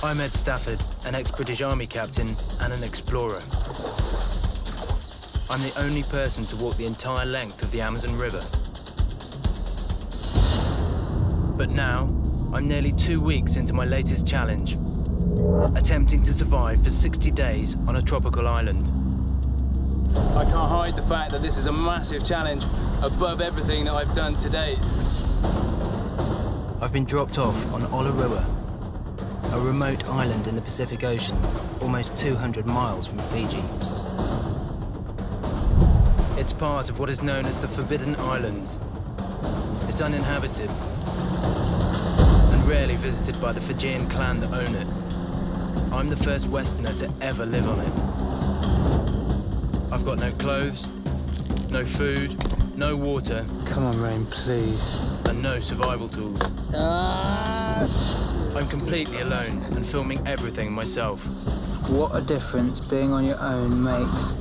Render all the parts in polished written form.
I'm Ed Stafford, an ex-British Army captain and an explorer. I'm the only person to walk the entire length of the Amazon River. But now, I'm nearly 2 weeks into my latest challenge, attempting to survive for 60 days on a tropical island. I can't hide the fact that this is a massive challenge above everything that I've done to date. I've been dropped off on Olarua, a remote island in the Pacific Ocean, almost 200 miles from Fiji. It's part of what is known as the Forbidden Islands. It's uninhabited and rarely visited by the Fijian clan that own it. I'm the first Westerner to ever live on it. I've got no clothes, no food, no water. Come on, Rain, please. And no survival tools. I'm completely alone and filming everything myself. What a difference being on your own makes.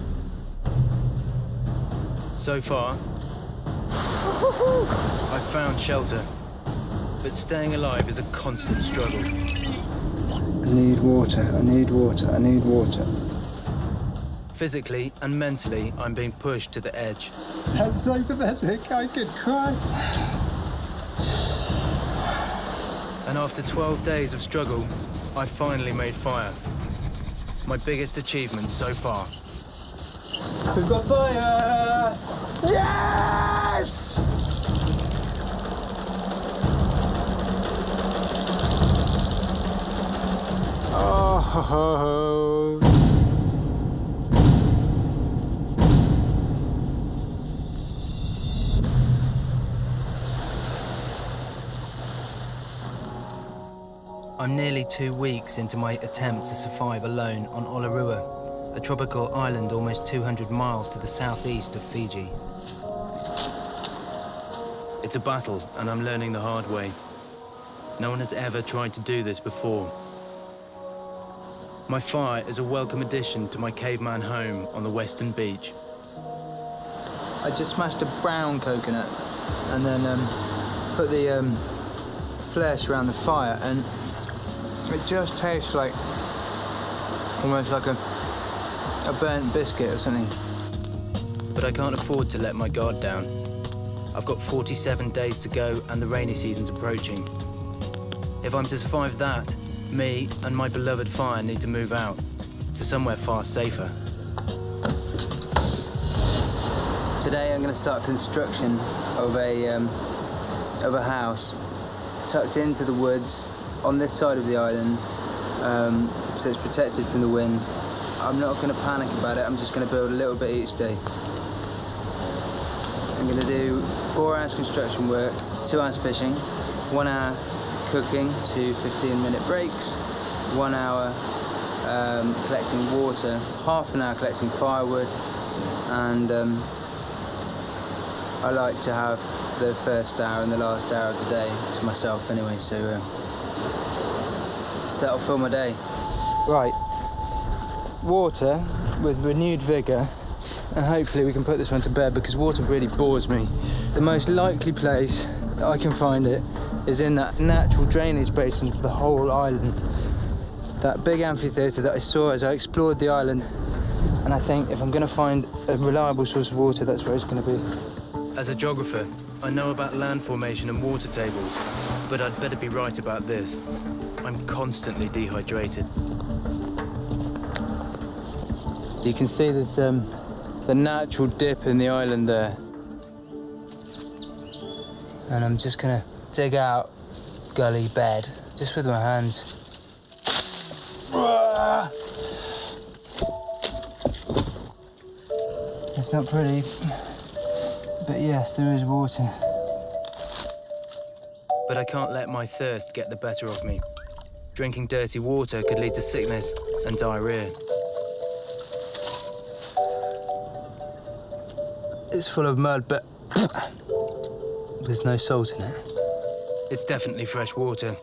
So far, I've found shelter, but staying alive is a constant struggle. I need water, I need water, I need water. Physically and mentally, I'm being pushed to the edge. That's so pathetic, I could cry. And after 12 days of struggle, I finally made fire. My biggest achievement so far. We've got fire! Yes! Oh. I'm nearly 2 weeks into my attempt to survive alone on Olarua, a tropical island almost 200 miles to the southeast of Fiji. It's a battle, and I'm learning the hard way. No one has ever tried to do this before. My fire is a welcome addition to my caveman home on the western beach. I just smashed a brown coconut and then put the flesh around the fire, and it just tastes like almost like a burnt biscuit or something. But I can't afford to let my guard down. I've got 47 days to go and the rainy season's approaching. If I'm to survive that, me and my beloved fire need to move out to somewhere far safer. Today I'm going to start construction of a house tucked into the woods on this side of the island, so it's protected from the wind. I'm not going to panic about it, I'm just going to build a little bit each day. I'm going to do 4 hours construction work, 2 hours fishing, 1 hour cooking, 2 15-minute breaks, 1 hour collecting water, half an hour collecting firewood, and I like to have the first hour and the last hour of the day to myself anyway, so that'll fill my day. Right, water with renewed vigour, and hopefully we can put this one to bed because water really bores me. The most likely place that I can find it is in that natural drainage basin of the whole island. That big amphitheatre that I saw as I explored the island, and I think if I'm going to find a reliable source of water, that's where it's going to be. As a geographer, I know about land formation and water tables, but I'd better be right about this. I'm constantly dehydrated. You can see there's the natural dip in the island there. And I'm just gonna dig out gully bed, just with my hands. It's not pretty, but yes, there is water. But I can't let my thirst get the better of me. Drinking dirty water could lead to sickness and diarrhea. It's full of mud, but there's no salt in it. It's definitely fresh water,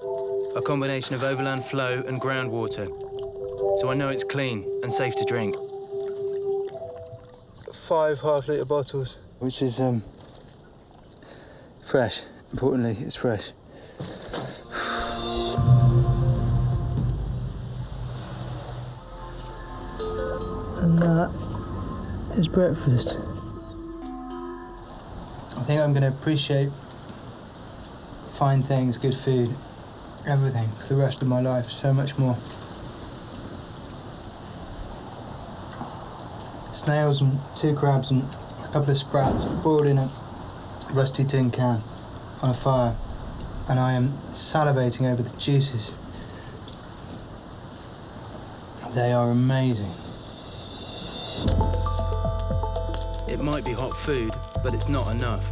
a combination of overland flow and groundwater. So I know it's clean and safe to drink. 5 half-litre bottles. Which is fresh. Importantly, it's fresh. It's breakfast. I think I'm going to appreciate fine things, good food, everything for the rest of my life, so much more. Snails and 2 crabs and a couple of sprats boiled in a rusty tin can on a fire, and I am salivating over the juices. They are amazing. It might be hot food, but it's not enough.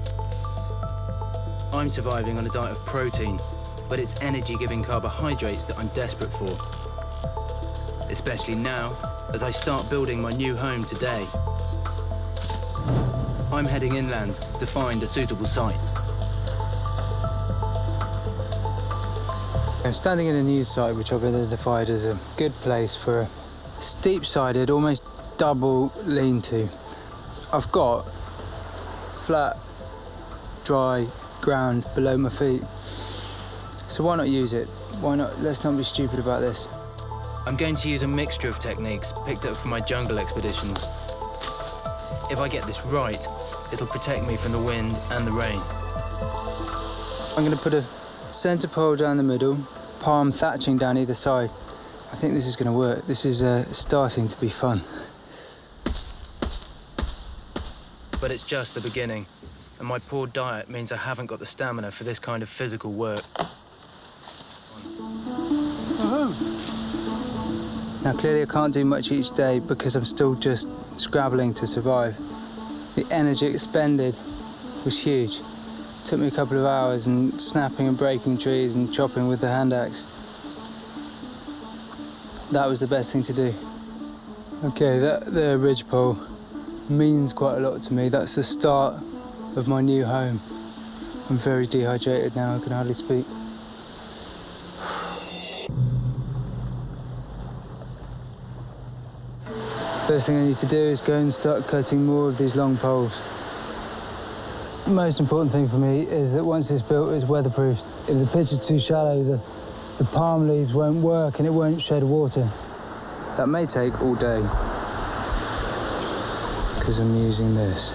I'm surviving on a diet of protein, but it's energy-giving carbohydrates that I'm desperate for. Especially now, as I start building my new home today. I'm heading inland to find a suitable site. I'm standing in a new site which I've identified as a good place for a steep-sided, almost double lean-to. I've got flat, dry ground below my feet. So why not use it? Why not? Let's not be stupid about this. I'm going to use a mixture of techniques picked up from my jungle expeditions. If I get this right, it'll protect me from the wind and the rain. I'm going to put a centre pole down the middle, palm thatching down either side. I think this is going to work. This is starting to be fun. But it's just the beginning, and my poor diet means I haven't got the stamina for this kind of physical work. Now clearly I can't do much each day because I'm still just scrabbling to survive. The energy expended was huge. It took me a couple of hours and snapping and breaking trees and chopping with the hand axe. That was the best thing to do. Okay, the ridgepole means quite a lot to me. That's the start of my new home. I'm very dehydrated now, I can hardly speak. First thing I need to do is go and start cutting more of these long poles. The most important thing for me is that once it's built, it's weatherproof. If the pitch is too shallow, the palm leaves won't work and it won't shed water. That may take all day, because I'm using this.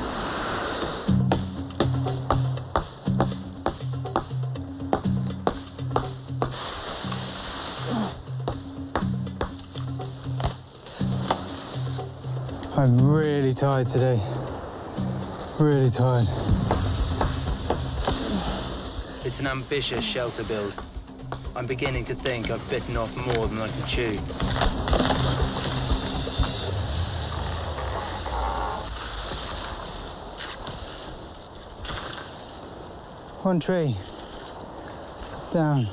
I'm really tired today. Really tired. It's an ambitious shelter build. I'm beginning to think I've bitten off more than I can chew. One tree. Down.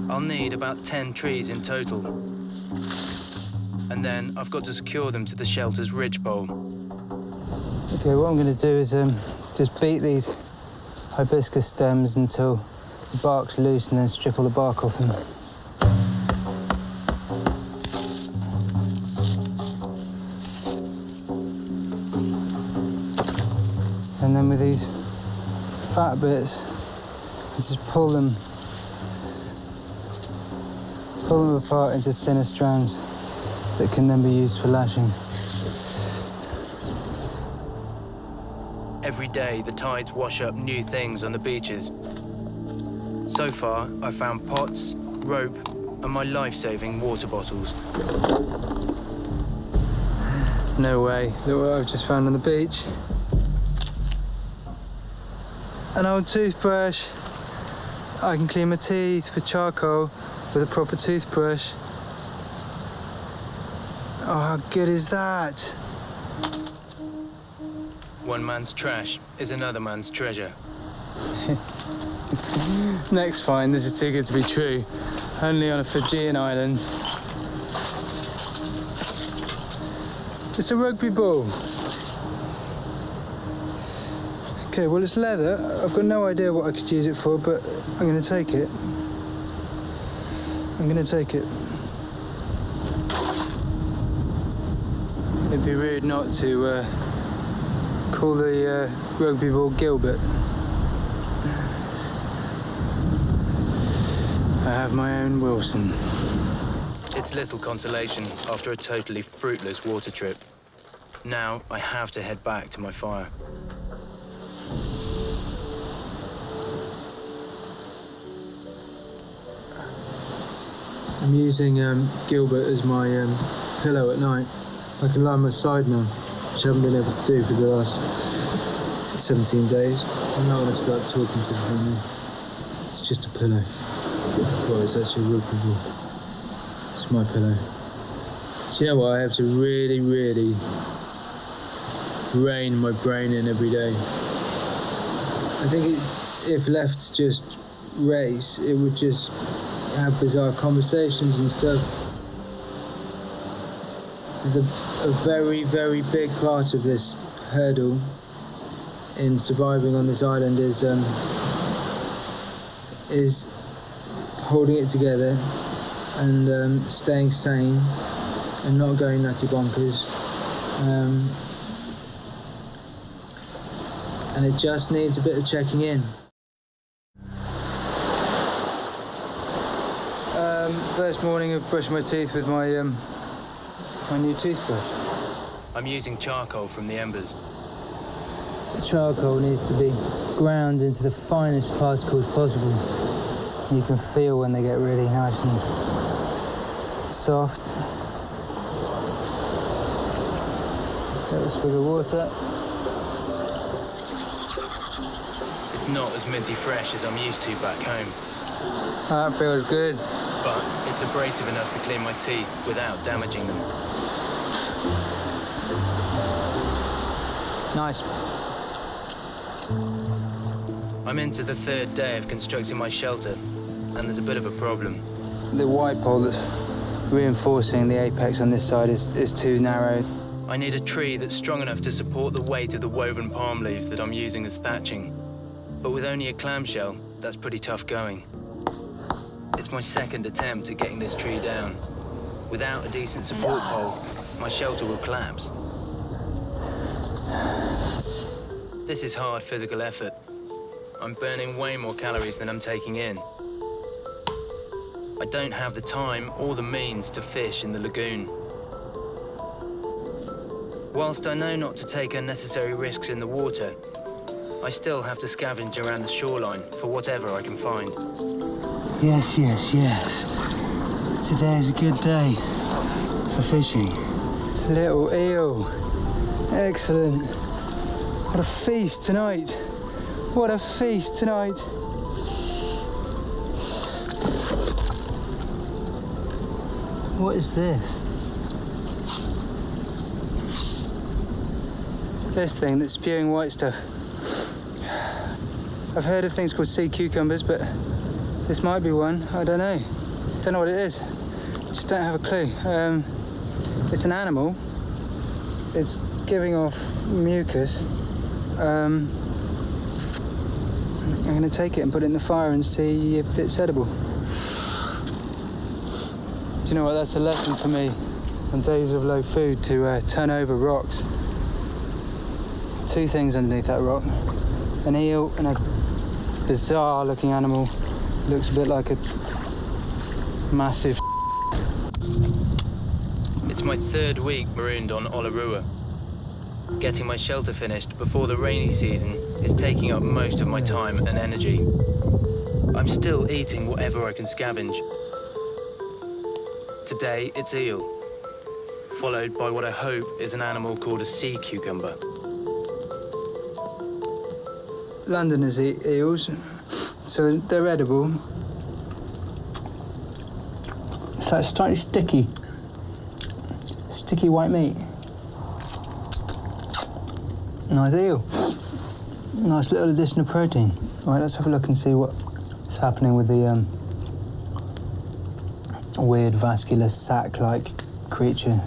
I'll need about 10 trees in total. And then I've got to secure them to the shelter's ridgepole. Okay, what I'm going to do is just beat these hibiscus stems until the bark's loose and then strip all the bark off them. And then with these fat bits, I just pull them apart into thinner strands that can then be used for lashing. Every day, the tides wash up new things on the beaches. So far, I've found pots, rope, and my life-saving water bottles. No way. Look what I've just found on the beach. An old toothbrush. I can clean my teeth with charcoal with a proper toothbrush. Oh, how good is that? One man's trash is another man's treasure. Next find, this is too good to be true. Only on a Fijian island. It's a rugby ball. Okay, well it's leather. I've got no idea what I could use it for, but I'm gonna take it. I'm gonna take it. It'd be rude not to call the rugby ball Gilbert. I have my own Wilson. It's little consolation after a totally fruitless water trip. Now I have to head back to my fire. I'm using Gilbert as my pillow at night. I can lie on my side now, which I haven't been able to do for the last 17 days. I'm not going to start talking to him now. It's just a pillow. Well, it's actually real people. It's my pillow. Do you know what? I have to really, really rein my brain in every day. I think if left to just race, it would just have bizarre conversations and stuff. A very, very big part of this hurdle in surviving on this island is holding it together and staying sane and not going nutty bonkers. And it just needs a bit of checking in. First morning of brushing my teeth with my new toothbrush. I'm using charcoal from the embers. The charcoal needs to be ground into the finest particles possible. You can feel when they get really nice and soft. Little swig of water. It's not as minty fresh as I'm used to back home, That feels good. but it's abrasive enough to clean my teeth without damaging them. Nice. I'm into the third day of constructing my shelter, and there's a bit of a problem. The wide pole that's reinforcing the apex on this side is too narrow. I need a tree that's strong enough to support the weight of the woven palm leaves that I'm using as thatching. But with only a clamshell, that's pretty tough going. It's my second attempt at getting this tree down. Without a decent support pole, my shelter will collapse. This is hard physical effort. I'm burning way more calories than I'm taking in. I don't have the time or the means to fish in the lagoon. Whilst I know not to take unnecessary risks in the water, I still have to scavenge around the shoreline for whatever I can find. Yes, yes, yes. Today is a good day for fishing. Little eel. Excellent. What a feast tonight. What a feast tonight. What is this? This thing that's spewing white stuff. I've heard of things called sea cucumbers, but this might be one. I don't know. Don't know what it is. Just don't have a clue. It's an animal. It's giving off mucus. I'm going to take it and put it in the fire and see if it's edible. Do you know what? That's a lesson for me on days of low food to turn over rocks. Two things underneath that rock. An eel and a bizarre looking animal. Looks a bit like a massive. It's my third week marooned on Olarua. Getting my shelter finished before the rainy season is taking up most of my time and energy. I'm still eating whatever I can scavenge. Today it's eel, followed by what I hope is an animal called a sea cucumber. Londoners eat eels, so they're edible. It's like slightly sticky white meat. Nice eel. Nice little addition of protein. Right, let's have a look and see what's happening with the weird vascular sac-like creature.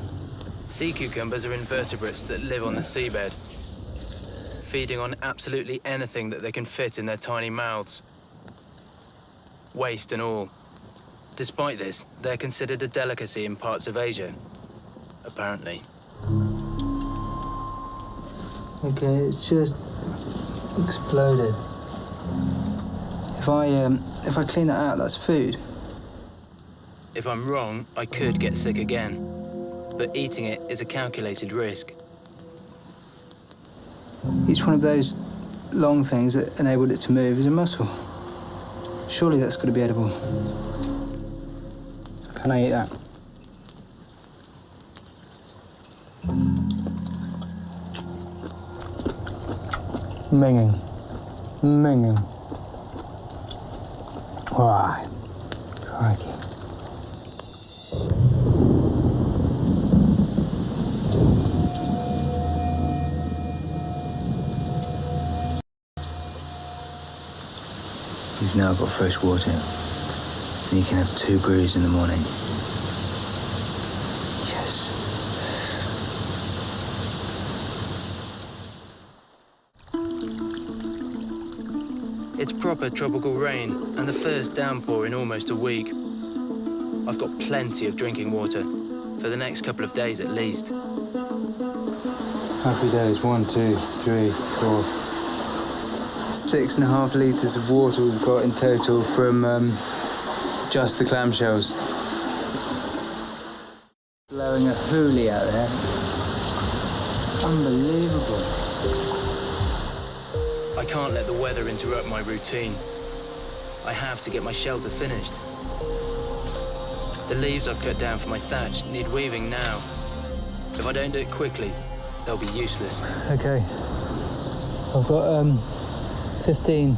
Sea cucumbers are invertebrates that live on the seabed, feeding on absolutely anything that they can fit in their tiny mouths, waste and all. Despite this, they're considered a delicacy in parts of Asia, apparently. Okay, it's just exploded. If I clean that out, that's food. If I'm wrong, I could get sick again, but eating it is a calculated risk. Each one of those long things that enabled it to move is a muscle. Surely that's got to be edible. Can I eat that? Minging. Minging. Right. Crikey. You've now got fresh water, and you can have 2 brews in the morning. Yes. It's proper tropical rain, and the first downpour in almost a week. I've got plenty of drinking water, for the next couple of days at least. Happy days. 1, 2, 3, 4. 6.5 litres of water we've got in total from just the clamshells. Blowing a hoolie out there. Unbelievable. I can't let the weather interrupt my routine. I have to get my shelter finished. The leaves I've cut down for my thatch need weaving now. If I don't do it quickly, they'll be useless. Okay. I've got 15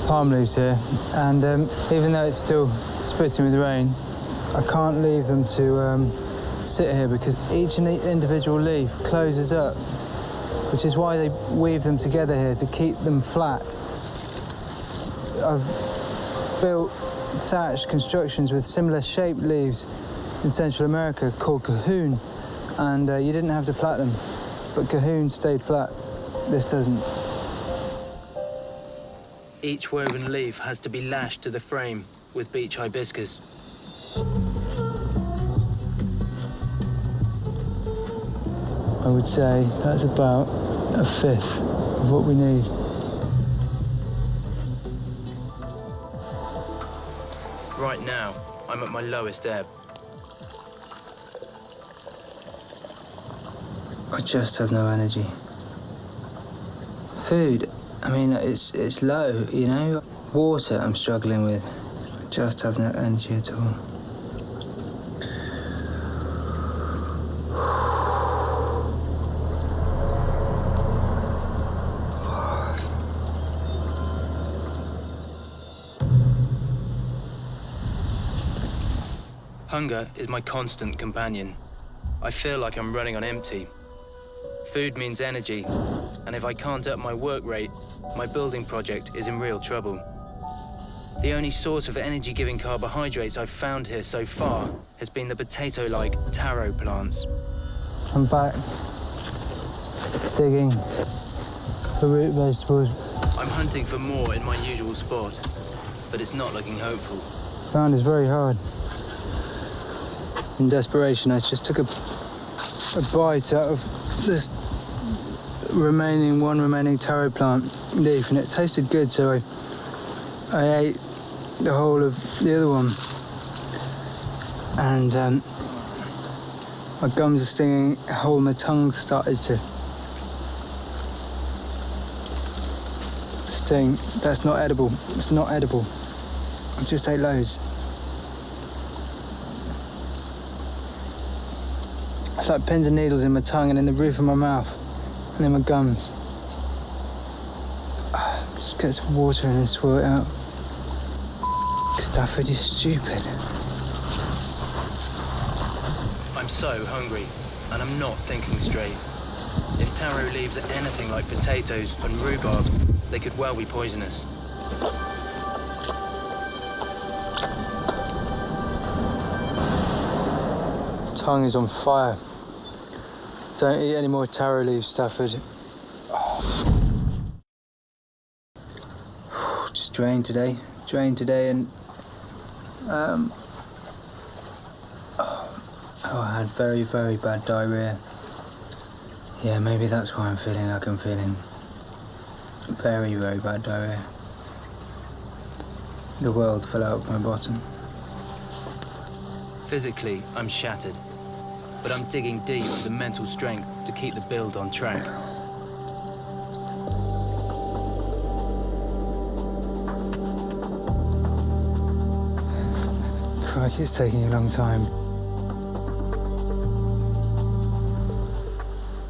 palm leaves here, and even though it's still spitting with rain, I can't leave them to sit here because each individual leaf closes up, which is why they weave them together here to keep them flat. I've built thatched constructions with similar shaped leaves in Central America called cahoon, and you didn't have to plait them, but cahoon stayed flat. This doesn't. Each woven leaf has to be lashed to the frame with beech hibiscus. I would say that's about 1/5 of what we need. Right now, I'm at my lowest ebb. I just have no energy. Food, I mean, it's low, you know. Water I'm struggling with. I just have no energy at all. Hunger is my constant companion. I feel like I'm running on empty. Food means energy, and if I can't up my work rate, my building project is in real trouble. The only source of energy-giving carbohydrates I've found here so far has been the potato-like taro plants. I'm back digging for root vegetables. I'm hunting for more in my usual spot, but it's not looking hopeful. Ground is very hard. In desperation, I just took a bite out of this one remaining taro plant leaf, and it tasted good, so I ate the whole of the other one. And my gums are stinging, a hole in my tongue started to sting. That's not edible. It's not edible. I just ate loads. It's like pins and needles in my tongue and in the roof of my mouth and in my gums. Just get some water and then swirl it out. Stafford, you're stupid. I'm so hungry, and I'm not thinking straight. If taro leaves are anything like potatoes and rhubarb, they could well be poisonous. Tongue is on fire. Don't eat any more taro leaves, Stafford. Just drained today, and I had very, very bad diarrhea. Yeah, maybe that's why I'm feeling like I'm feeling. Very, very bad diarrhea. The world fell out of my bottom. Physically, I'm shattered. but I'm digging deep for the mental strength to keep the build on track. Crikey, it's taking a long time.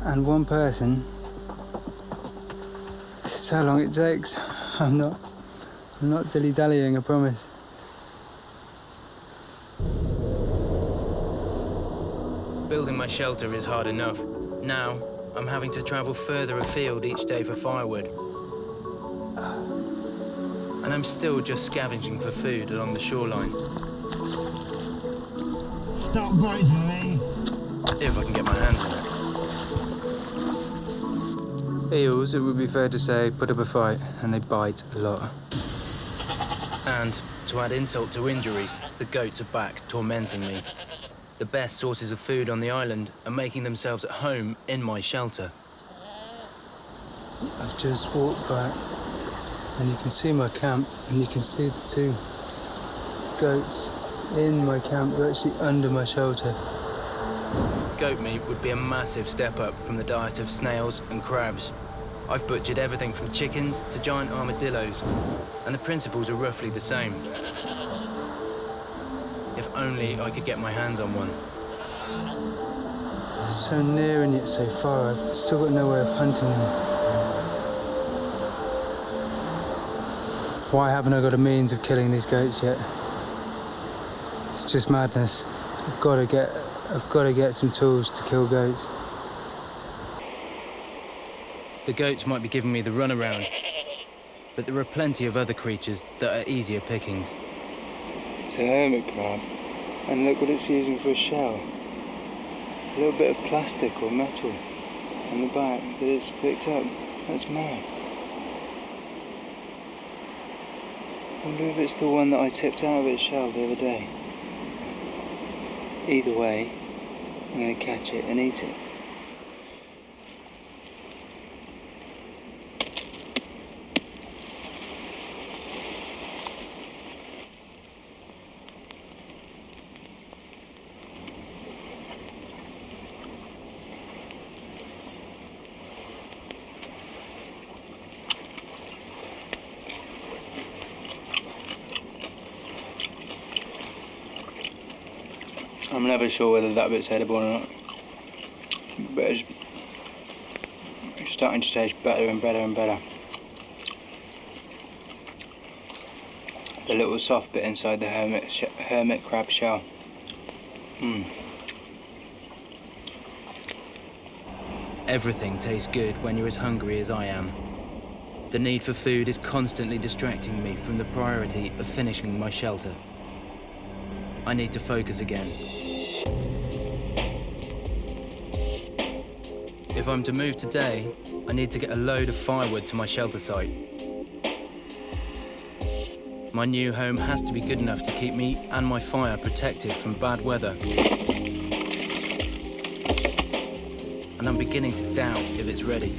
And one person, this is how long it takes. I'm not dilly-dallying, I promise. Building my shelter is hard enough. Now, I'm having to travel further afield each day for firewood. And I'm still just scavenging for food along the shoreline. Stop biting me. If I can get my hands on it. Eels, it would be fair to say, put up a fight, and they bite a lot. And, to add insult to injury, the goats are back, tormenting me. The best sources of food on the island are making themselves at home in my shelter. I've just walked back, and you can see my camp, and you can see the two goats in my camp. They're actually under my shelter. Goat meat would be a massive step up from the diet of snails and crabs. I've butchered everything from chickens to giant armadillos, and the principles are roughly the same. If only I could get my hands on one. So near and yet so far, I've still got no way of hunting them. Why haven't I got a means of killing these goats yet? It's just madness. I've got to get some tools to kill goats. The goats might be giving me the runaround, but there are plenty of other creatures that are easier pickings. It's a hermit crab, and look what it's using for a shell. A little bit of plastic or metal on the back that it's picked up. That's mad. I wonder if it's the one that I tipped out of its shell the other day. Either way, I'm going to catch it and eat it. I'm never sure whether that bit's edible or not, but it's starting to taste better and better and better. The little soft bit inside the hermit crab shell. Everything tastes good when you're as hungry as I am. The need for food is constantly distracting me from the priority of finishing my shelter. I need to focus again. If I'm to move today, I need to get a load of firewood to my shelter site. My new home has to be good enough to keep me and my fire protected from bad weather. And I'm beginning to doubt if it's ready.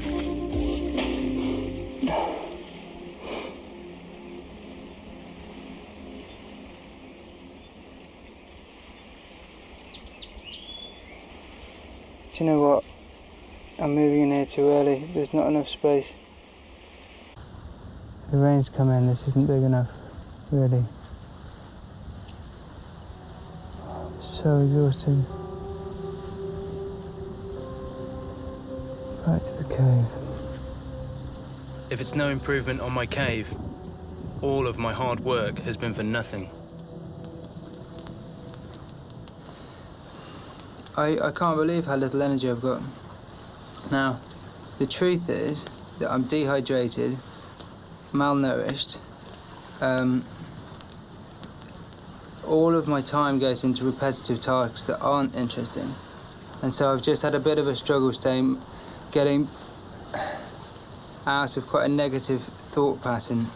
Do you know what? I'm moving in here too early. There's not enough space. The rain's come in. This isn't big enough, really. I'm so exhausted. Back to the cave. If it's no improvement on my cave, all of my hard work has been for nothing. I can't believe how little energy I've got. Now, the truth is that I'm dehydrated, malnourished. All of my time goes into repetitive tasks that aren't interesting. And so I've just had a bit of a struggle getting out of quite a negative thought pattern.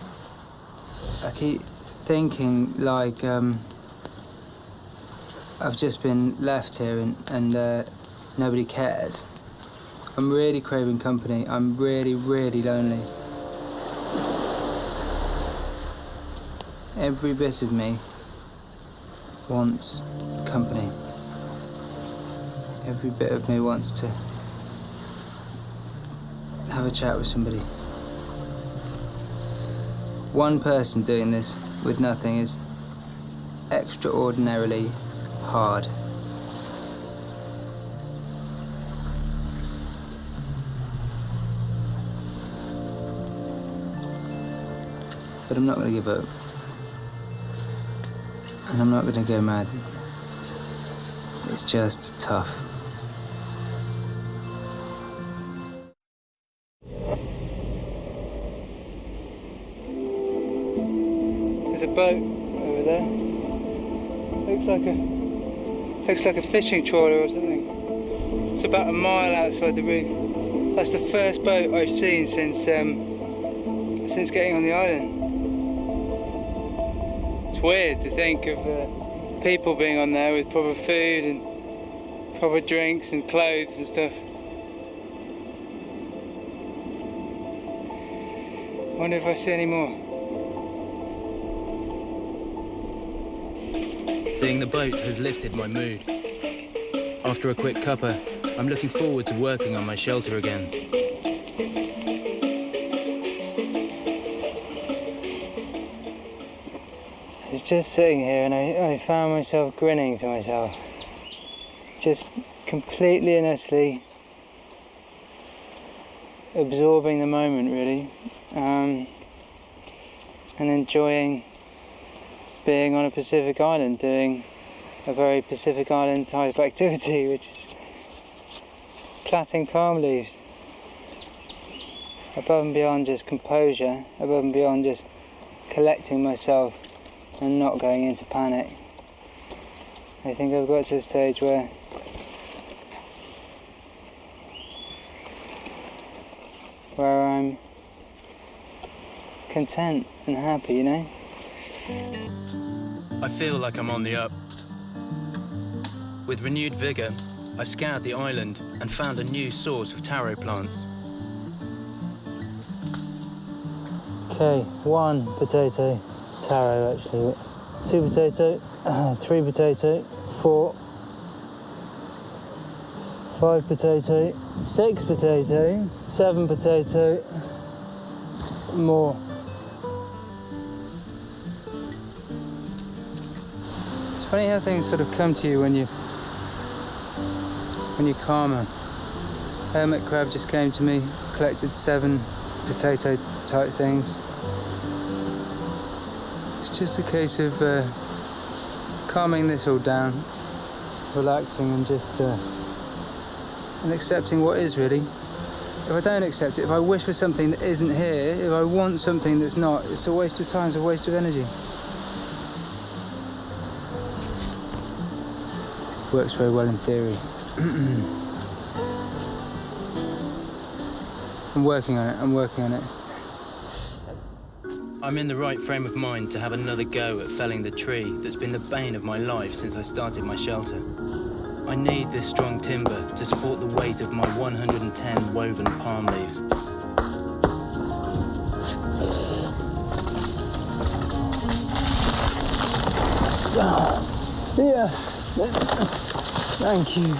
I keep thinking like I've just been left here and nobody cares. I'm really craving company. I'm really, really lonely. Every bit of me wants company. Every bit of me wants to have a chat with somebody. One person doing this with nothing is extraordinarily hard. But I'm not going to give up. And I'm not going to go mad. It's just tough. There's a boat over there. Looks like a fishing trawler or something. It's about a mile outside the reef. That's the first boat I've seen since getting on the island. It's weird to think of people being on there with proper food and proper drinks and clothes and stuff. Wonder if I see any more. Seeing the boat has lifted my mood. After a quick cuppa, I'm looking forward to working on my shelter again. I was just sitting here and I found myself grinning to myself. Just completely and utterly absorbing the moment, really. And enjoying being on a Pacific island, doing a very Pacific island type activity, which is plaiting palm leaves. Above and beyond just composure, above and beyond just collecting myself and not going into panic. I think I've got to a stage where I'm content and happy, you know? I feel like I'm on the up. With renewed vigour, I've scoured the island and found a new source of taro plants. Okay, 1 potato, taro actually, 2 potato, 3 potato, 4, 5 potato, 6 potato, 7 potato, more. It's funny how things sort of come to you when you're calmer. Hermit crab just came to me, collected 7 potato type things. It's just a case of calming this all down, relaxing and just and accepting what is really. If I don't accept it, if I wish for something that isn't here, if I want something that's not, it's a waste of time, it's a waste of energy. Works very well in theory. I'm working on it. I'm in the right frame of mind to have another go at felling the tree that's been the bane of my life since I started my shelter. I need this strong timber to support the weight of my 110 woven palm leaves. Yes, thank you.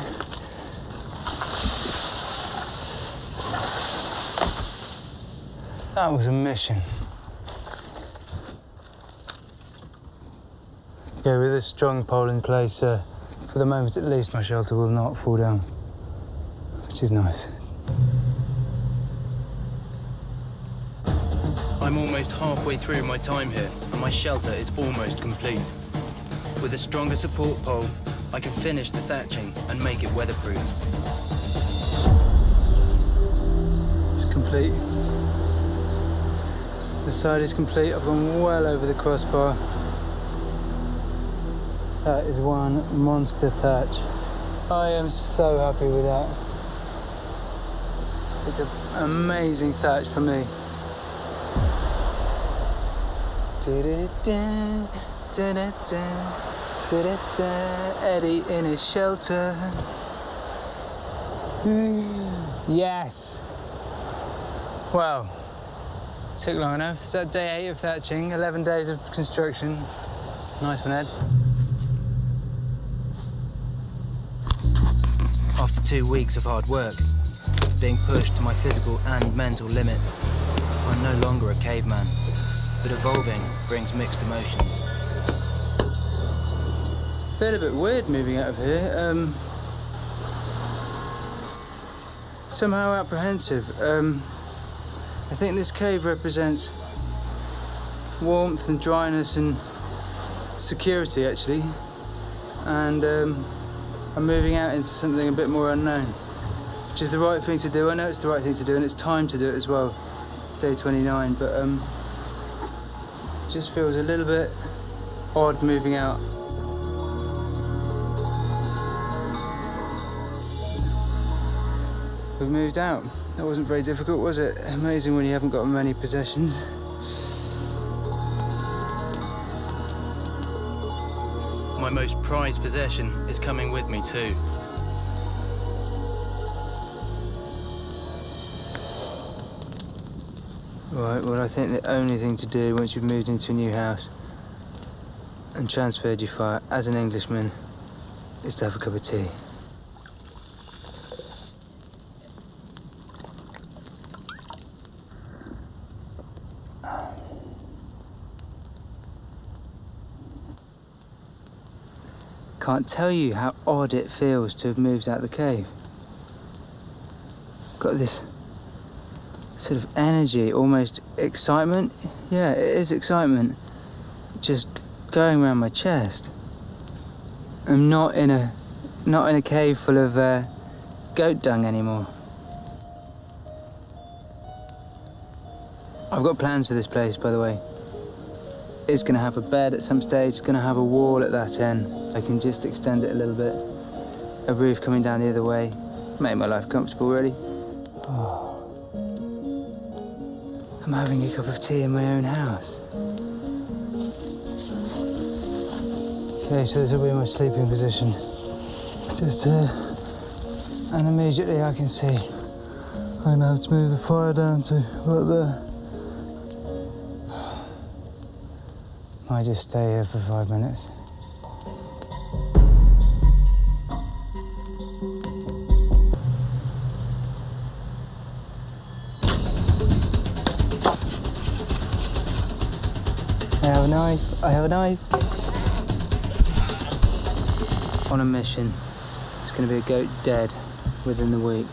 That was a mission. Yeah, with this strong pole in place, for the moment at least, my shelter will not fall down, which is nice. I'm almost halfway through my time here, and my shelter is almost complete. With a stronger support pole, I can finish the thatching and make it weatherproof. It's complete. The side is complete. I've gone well over the crossbar. That is one monster thatch. I am so happy with that. It's an amazing thatch for me. Eddie in his shelter. Yes. Well, took long enough. Is that day 8 of thatching? 11 days of construction. Nice one, Ed. After 2 weeks of hard work, being pushed to my physical and mental limit, I'm no longer a caveman, but evolving brings mixed emotions. Feel a bit weird moving out of here. Somehow apprehensive. I think this cave represents warmth and dryness and security, actually. And I'm moving out into something a bit more unknown, which is the right thing to do. I know it's the right thing to do, and it's time to do it as well. Day 29, but it just feels a little bit odd moving out. We've moved out. That wasn't very difficult, was it? Amazing when you haven't got many possessions. My most prized possession is coming with me too. Right, well, I think the only thing to do once you've moved into a new house and transferred your fire as an Englishman is to have a cup of tea. Can't tell you how odd it feels to have moved out the cave. Got this sort of energy, almost excitement. Yeah, it is excitement. Just going around my chest. I'm not in a cave full of goat dung anymore. I've got plans for this place, by the way. It's going to have a bed at some stage. It's going to have a wall at that end. I can just extend it a little bit. A roof coming down the other way. Make my life comfortable, really. Oh. I'm having a cup of tea in my own house. Okay, so this will be my sleeping position. Just here. And immediately I can see I'm going to have to move the fire down to about there. Might just stay here for 5 minutes. I have a knife. I have a knife. On a mission. It's going to be a goat dead within the week.